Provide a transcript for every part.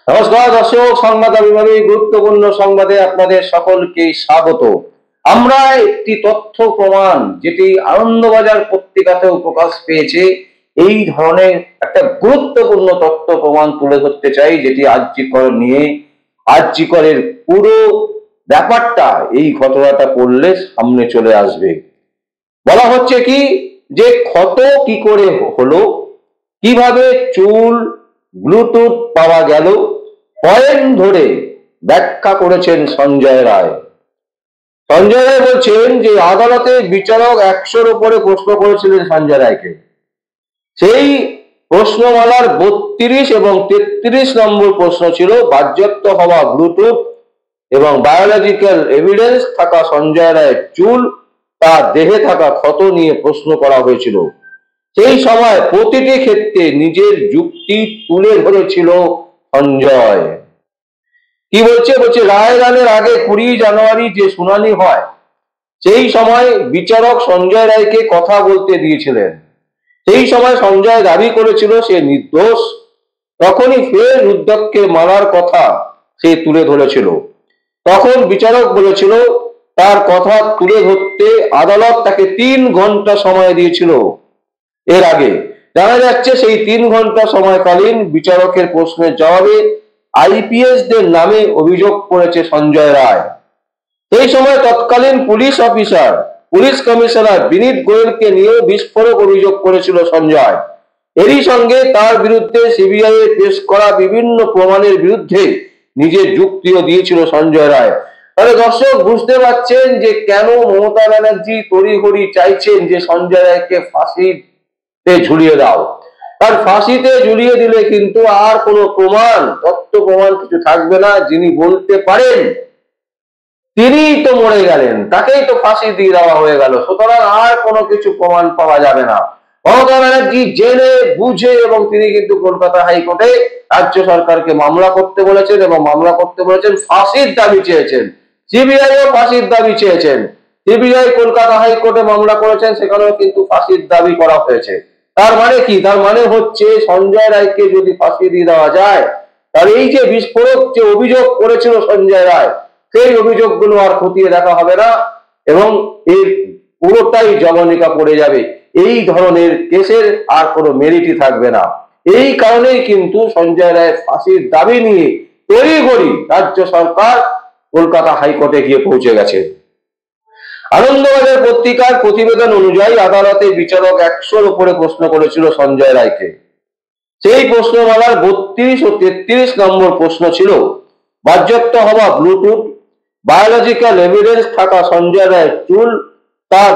নমস্কার দর্শক, সংবাদ অভিমানী গুরুত্বপূর্ণ সংবাদে আপনাদের সকলকে স্বাগত। আমরা একটি তথ্য প্রমাণ যেটি আনন্দবাজার পত্রিকাতেও প্রকাশ পেয়েছে, এই ধরনের একটা গুরুত্বপূর্ণ তথ্য প্রমাণ তুলে ধরতে চাই, যেটি আরজিকর নিয়ে। আরজিকরের পুরো ব্যাপারটা, এই ঘটনাটা পড়লে সামনে চলে আসবে। বলা হচ্ছে কি যে ক্ষত কি করে হলো, কিভাবে চুল ব্লুটুথ পাওয়া গেল, পয়েন্ট ধরে ব্যাখ্যা করেছেন সঞ্জয় রায়। সঞ্জয় রায় বলছেন যে আদালতে বিচারক 100-র উপরে প্রশ্ন করেছিলেন সঞ্জয় রায়কে। সেই প্রশ্নমালার 32 এবং 33 নম্বর প্রশ্ন ছিল বাজেয়াপ্ত হওয়া ব্লুটুথ এবং বায়োলজিক্যাল এভিডেন্স থাকা সঞ্জয় রায়ের চুল, তার দেহে থাকা ক্ষত নিয়ে প্রশ্ন করা হয়েছিল। সেই সময় প্রতিটি ক্ষেত্রে নিজের যুক্তি তুলে ধরেছিল সঞ্জয়। কি বলছে রায় দানের আগে 20 জানুয়ারি যে শুনানি হয়, সেই সময় বিচারক সঞ্জয় রায়কে কথা বলতে দিয়েছিলেন। সেই সময় সঞ্জয় দাবি করেছিল সে নির্দোষ। তখনই ফের রুদ্রকে মারার কথা সে তুলে ধরেছিল। তখন বিচারক বলেছিল তার কথা তুলে ধরতে আদালত তাকে 3 ঘন্টা সময় দিয়েছিল। এর আগে জানা যাচ্ছে সেই 3 ঘন্টা সময়কালীন বিচারকের প্রশ্নের জবাবে আইপিএস দের নামে অভিযোগ করেছে সঞ্জয় রায়। সেই সময় তৎকালীন পুলিশ অফিসার পুলিশ কমিশনার বিনীত গোয়েলকে নিয়েও বিস্ফোরক অভিযোগ করেছিল সঞ্জয়। এরই সঙ্গে তার বিরুদ্ধে সিবিআই এ পেশ করা বিভিন্ন প্রমাণের বিরুদ্ধে নিজের যুক্তিও দিয়েছিল সঞ্জয় রায়। তাহলে দর্শক বুঝতে পারছেন যে কেন মমতা ব্যানার্জি তড়িঘড়ি চাইছেন যে সঞ্জয় রায়কে ফাঁসিতে ঝুলিয়ে দাও। আর ফাঁসিতে ঝুলিয়ে দিলে কিন্তু আর কোনো প্রমাণ, তথ্য প্রমাণ কিছু থাকবে না। যিনি বলতে পারেন তিনিই তো মরে গেলেন, তাকেই তো ফাঁসি দিয়ে দেওয়া হয়ে গেল, সুতরাং আর কোনো কিছু প্রমাণ পাওয়া যাবে না। মমতা ব্যানার্জি জেনে বুঝে, এবং তিনি কিন্তু কলকাতা হাইকোর্টে রাজ্য সরকারকে মামলা করতে বলেছেন, এবং মামলা করতে বলেছেন, ফাঁসির দাবি চেয়েছেন। সিবিআইও ফাঁসির দাবি চেয়েছেন। সিবিআই কলকাতা হাইকোর্টে মামলা করেছেন, সেখানেও কিন্তু ফাঁসির দাবি করা হয়েছে। তার মানে কি? তার মানে হচ্ছে সঞ্জয় রায়কে যদি ফাঁসি দিয়ে দেওয়া যায়, তাহলে এই যে বিস্ফোরক যে অভিযোগ করেছিল সঞ্জয় রায়, সেই অভিযোগগুলো আর খতিয়ে দেখা হবে না, এবং এর পুরোটাই জবনিকা পড়ে যাবে। এই ধরনের কেসের আর কোনো মেরিটই থাকবে না। এই কারণেই কিন্তু সঞ্জয় রায়ের ফাঁসির দাবি নিয়ে তড়িঘড়ি রাজ্য সরকার কলকাতা হাইকোর্টে গিয়ে পৌঁছে গেছে। আনন্দবাজার পত্রিকার প্রতিবেদন অনুযায়ী আদালতে বিচারক 100-র উপরে প্রশ্ন করেছিল সঞ্জয় রায়কে। সেই প্রশ্নমালার 32 ও 33 নম্বর প্রশ্ন ছিল বাজেয়াপ্ত হওয়া ব্লুটুথ, বায়োলজিক্যাল এভিডেন্স থাকা সঞ্জয় রায়ের চুল, তার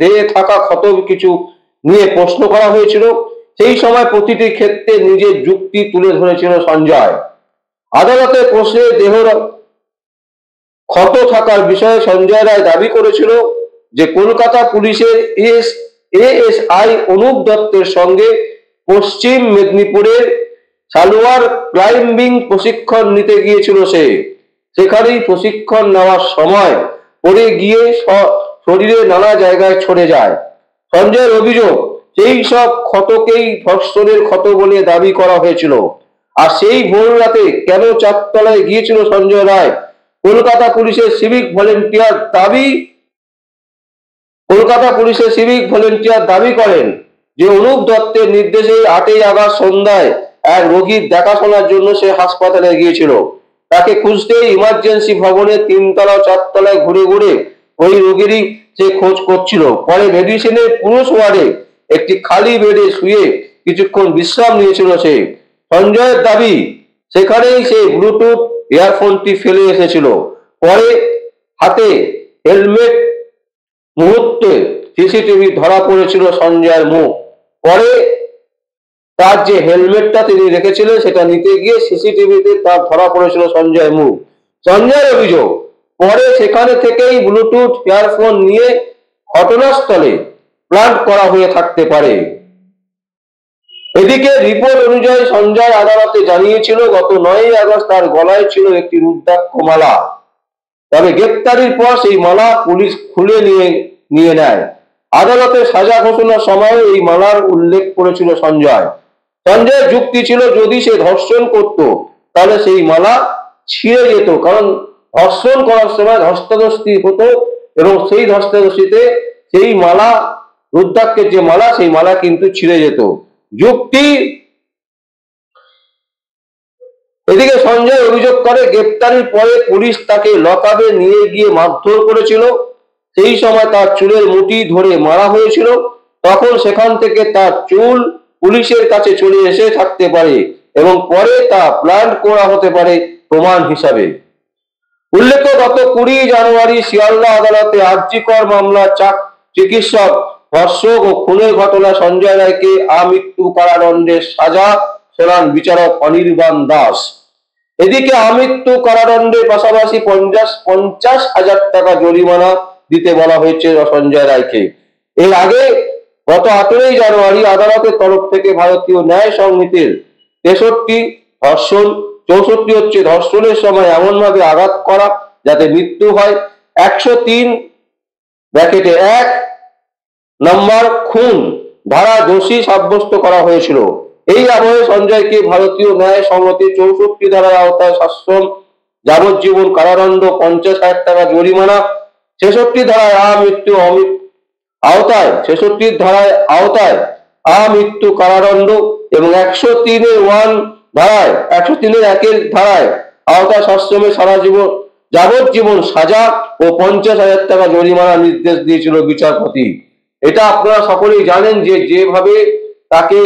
দেহে থাকা ক্ষত কিছু নিয়ে প্রশ্ন করা হয়েছিল। সেই সময় প্রতিটি ক্ষেত্রে নিজের যুক্তি তুলে ধরেছিল সঞ্জয়। আদালতে প্রশ্নে দেহের ক্ষত থাকার বিষয়ে সঞ্জয় রায় দাবি করেছিল যে কলকাতা পুলিশের এএসআই অনুপ দত্তের সঙ্গে পশ্চিম মেদিনীপুরের সালুয়ার ক্লাইম্বিং প্রশিক্ষণ নিতে গিয়েছিল সে। সেখানেই প্রশিক্ষণ নেওয়ার সময় পড়ে গিয়ে শরীরে নানা জায়গায় ছড়ে যায়। সঞ্জয়ের অভিযোগ সেই সব ক্ষতকেই ধর্ষণের ক্ষত বলে দাবি করা হয়েছিল। আর সেই ভোর রাতে কেন 4 তলায় গিয়েছিল সঞ্জয় রায়? কলকাতা পুলিশের সিভিক ভলেন্টিয়ার দাবি করেন যে অনুপ দত্তের নির্দেশে 8ই আগস্ট সন্ধ্যায় এক রোগীর দেখাশোনার জন্য সে হাসপাতালে গিয়েছিল। তাকে খুঁজতে ইমার্জেন্সি ভবনে 3 তলা 4 তলায় ঘুরে ঘুরে ওই রোগীরই সে খোঁজ করছিল। পরে মেডিসিনের পুরুষ ওয়ার্ডে একটি খালি বেডে শুয়ে কিছুক্ষণ বিশ্রাম নিয়েছিল সে। সঞ্জয়ের দাবি সেখানেই সে ব্লুটুথ ইয়ারফোনটি ফেলে এসেছিল। পরে হাতে হেলমেট মুহূর্তে সিসিটিভি ধরা পড়েছিল সঞ্জয়ের মুখ। পরে তার যে হেলমেটটা তিনি রেখেছিলেন সেটা নিতে গিয়ে সিসিটিভিতে তার ধরা পড়েছিল সঞ্জয়ের মুখ। সঞ্জয়ের অভিযোগ পরে সেখানে থেকেই ব্লুটুথ ইয়ারফোন নিয়ে ঘটনাস্থলে প্ল্যান্ট করা হয়ে থাকতে পারে। এদিকে রিপোর্ট অনুযায়ী সঞ্জয় আদালতে জানিয়েছিল গত 9ই আগস্ট তার গলায় ছিল একটি রুদ্রাক্ষ মালা। তবে গ্রেপ্তারির পর সেই মালা পুলিশ খুলে নিয়ে নেয়। আদালতে সাজা ঘোষণার সময় এই মালার উল্লেখ করেছিল সঞ্জয়। সঞ্জয়ের যুক্তি ছিল যদি সে ধর্ষণ করত তাহলে সেই মালা ছিঁড়ে যেত, কারণ ধর্ষণ করার সময় ধস্তাধস্তি হতো এবং সেই ধস্তাধস্তিতে সেই মালা, রুদ্রাক্ষের যে মালা, সেই মালা কিন্তু ছিঁড়ে যেত। যুক্তি। এদিকে সঞ্জয় অভিযোগ করে গ্রেপ্তারির পরে পুলিশ তাকে লকআপে নিয়ে গিয়ে মারধর করেছিল। সেই সময় তার চুলের মুঠি ধরে মারা হয়েছিল। তখন সেখান থেকে তার চুল পুলিশের কাছে চলে এসে থাকতে পারে এবং পরে তা প্ল্যান্ট করা হতে পারে প্রমাণ হিসাবে। উল্লেখ্য, গত 20 জানুয়ারি শিয়ালদা আদালতে আরজিকর মামলা চিকিৎসক ধর্ষক ও খুনের ঘটনা সঞ্জয় রায়কে আমৃত্যু কারাদণ্ডের সাজা শোনান বিচারক অনির্বাণ দাস। এদিকে আমৃত্যু কারাদণ্ডের পাশাপাশি 50,000 টাকা জরিমানা দিতে বলা হয়েছে সঞ্জয় রায়কে। এর আগে গত 18 জানুয়ারি আদালতের তরফ থেকে ভারতীয় ন্যায় সংহিতার 63 ধর্ষণ, 64 হচ্ছে ধর্ষণের সময় এমন ভাবে আঘাত করা যাতে মৃত্যু হয়, 103(1) নম্বর খুন ধারা দোষী সাব্যস্ত করা হয়েছিল। এই আবহে সঞ্জয়কে ভারতীয় ন্যায় সংহিতার 64 ধারার আওতায় সশ্রম যাবজ্জীবন কারাদণ্ড, 50,000 টাকা জরিমানা, 66 ধারায় আমৃত্যু কারাদণ্ড এবং 103(1) ধারায় 103(1) ধারায় আওতায় সশ্রমে সারা জীবন যাবজ্জীবন সাজা ও 50,000 টাকা জরিমানার নির্দেশ দিয়েছিল বিচারপতি। এটা আপনারা সকলেই জানেন যে যেভাবে তাকে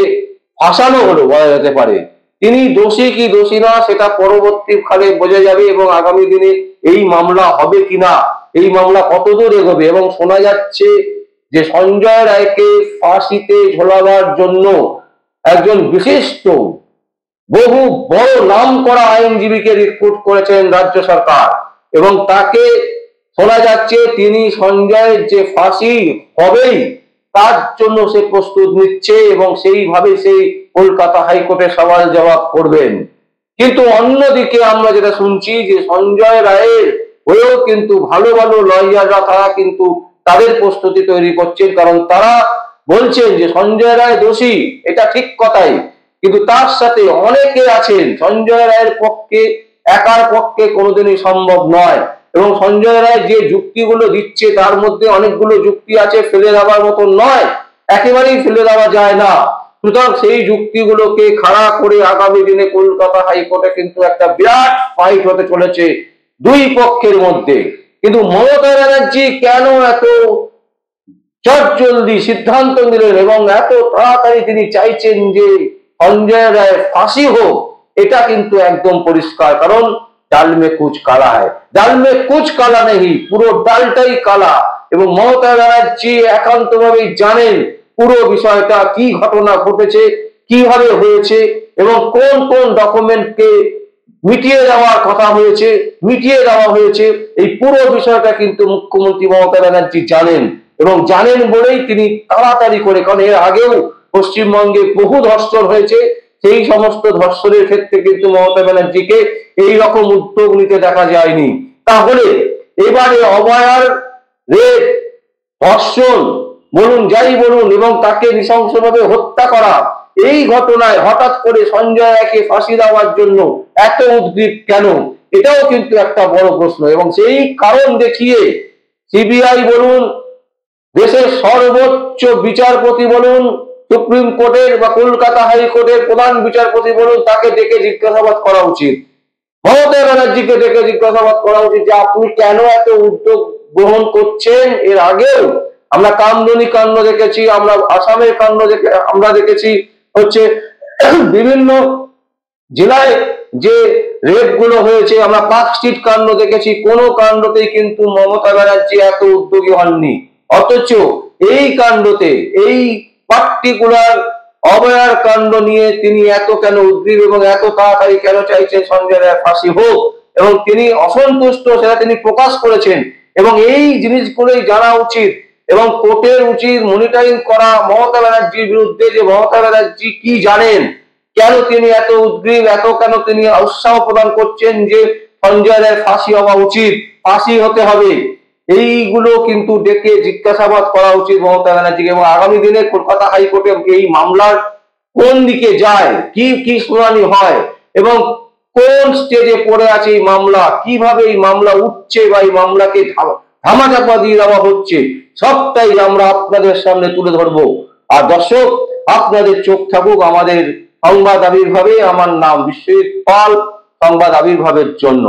ফাঁসানো হলো বলা যেতে পারে, তিনি দোষী কি দোষী না সেটা পরবর্তীকালে বোঝা যাবে এবং আগামী দিনে এই মামলা হবে কিনা, এই মামলা কতদূর এগোবে। এবং শোনা যাচ্ছে যে সঞ্জয় রায়কে ফাঁসিতে ঝোলাবার জন্য একজন বিশিষ্ট বহু বড় নাম করা আইনজীবীকে রিক্রুট করেছেন রাজ্য সরকার এবং তাকে শোনা যাচ্ছে তিনি সঞ্জয়ের যে ফাঁসি হবেই তার জন্য সে প্রস্তুত নিচ্ছে এবং সেইভাবে সেই কলকাতা হাইকোর্টে সওয়াল জবাব করবেন। কিন্তু অন্যদিকে আমরা যেটা শুনছি যে সঞ্জয় রায়ের হয়েও কিন্তু ভালো ভালো লয়াররা তারা কিন্তু তাদের প্রস্তুতি তৈরি করছেন, কারণ তারা বলছেন যে সঞ্জয় রায় দোষী, এটা ঠিক কথাই, কিন্তু তার সাথে অনেকে আছেন। সঞ্জয় রায়ের পক্ষে একার পক্ষে কোনোদিনই সম্ভব নয় এবং সঞ্জয় রায় যে যুক্তিগুলো দিচ্ছে তার মধ্যে অনেকগুলো যুক্তি আছে ফেলে দেওয়ার মতো নয়, একেবারেই ফেলে দেওয়া যায় না। সুতরাং সেই যুক্তিগুলোকে খাড়া করে আগামী দিনে কলকাতা হাইকোর্টে কিন্তু একটা বিরাট ফাইট হতে চলেছে দুই পক্ষের মধ্যে। কিন্তু মমতা ব্যানার্জি কেন এত চটজলদি সিদ্ধান্ত নিলেন এবং এত তাড়াতাড়ি তিনি চাইছেন যে সঞ্জয় রায় ফাঁসি হোক, এটা কিন্তু একদম পরিষ্কার, কারণ ডাল মে কুচ কালা হয়, ডাল মে কুচ কালা নেই, পুরো ডালটাই কালা। এবং মমতা ব্যানার্জি একান্তভাবেই জানেন পুরো বিষয়টা, কি ঘটনা ঘটেছে, কিভাবে হয়েছে এবং কোন কোন ডকুমেন্টকে মিটিয়ে দেওয়ার কথা হয়েছে, মিটিয়ে দেওয়া হয়েছে, এই পুরো বিষয়টা কিন্তু মুখ্যমন্ত্রী মমতা ব্যানার্জি জানেন এবং জানেন বলেই তিনি তাড়াতাড়ি করে, কারণ এর আগেও পশ্চিমবঙ্গে বহু ধর্ষণ হয়েছে, সেই সমস্ত ধর্ষণের ক্ষেত্রে কিন্তু মমতা ব্যানার্জিকে এইরকম উদ্যোগ নিতে দেখা যায়নি। তাহলে এবারে অভয়ার রেপ, ধর্ষণ বলুন যাই বলুন এবং তাকে নৃশংসভাবে হত্যা করা, এই ঘটনায় হঠাৎ করে সঞ্জয় রায়কে ফাঁসি দেওয়ার জন্য এত উদ্গ্রীব কেন, এটাও কিন্তু একটা বড় প্রশ্ন। এবং সেই কারণ দেখিয়ে সিবিআই বলুন, দেশের সর্বোচ্চ বিচারপতি বলুন, সুপ্রিম কোর্টের বা কলকাতা হাইকোর্টের প্রধান বিচারপতি বলুন, তাকে ডেকে জিজ্ঞাসাবাদ করা উচিত। মমতা ব্যানার্জিকে ডেকে জিজ্ঞাসাবাদ করা উচিত যে আপনি কেন এত উদ্যোগ গ্রহণ করছেন। এর আগেও আমরা কামদুনি কাণ্ড দেখেছি, আমরা আসামের কাণ্ড আমরা দেখেছি, হচ্ছে বিভিন্ন জেলায় যে রেপ গুলো হয়েছে, আমরা পার্ক স্ট্রিট কাণ্ড দেখেছি, কোন কাণ্ডতেই কিন্তু মমতা ব্যানার্জি এত উদ্যোগী হননি। অথচ এই কাণ্ডতে, এই পার্টিকুলার অভয়ার কাণ্ড নিয়ে তিনি এত কেন উদ্গ্রীব এবং এত তাড়াতাড়ি কেন চাইছেন সঞ্জয় রায়ের ফাঁসি হোক, এবং তিনি অসন্তুষ্ট সেটা তিনি প্রকাশ করেছেন। এবং এই জিনিসগুলোই জানা উচিত এবং কোর্টের উচিত মনিটরিং করা মমতা ব্যানার্জির বিরুদ্ধে, যে মমতা ব্যানার্জি কি জানেন, কেন তিনি এত উদ্গ্রীব, এত কেন তিনি উৎসাহ প্রদান করছেন যে সঞ্জয় রায়ের ফাঁসি হওয়া উচিত, ফাঁসি হতে হবে। এইগুলো কিন্তু ডেকে জিজ্ঞাসাবাদ করা উচিত মমতা ব্যানার্জিকে এবং আগামী দিনে কলকাতা হাইকোর্টে এই মামলার কোন দিকে যায়, কি কি শুনানি হয় এবং কোন স্টেজে পড়ে আছে এই মামলা, কিভাবে এই মামলা উঠছে বা এই মামলাকে ধামাচাপা দিয়ে দেওয়া হচ্ছে, সবটাই আমরা আপনাদের সামনে তুলে ধরবো। আর দর্শক, আপনাদের চোখ থাকুক আমাদের সংবাদ আবির্ভাবে। আমার নাম বিশ্বজিৎ পাল, সংবাদ আবির্ভাবের জন্য।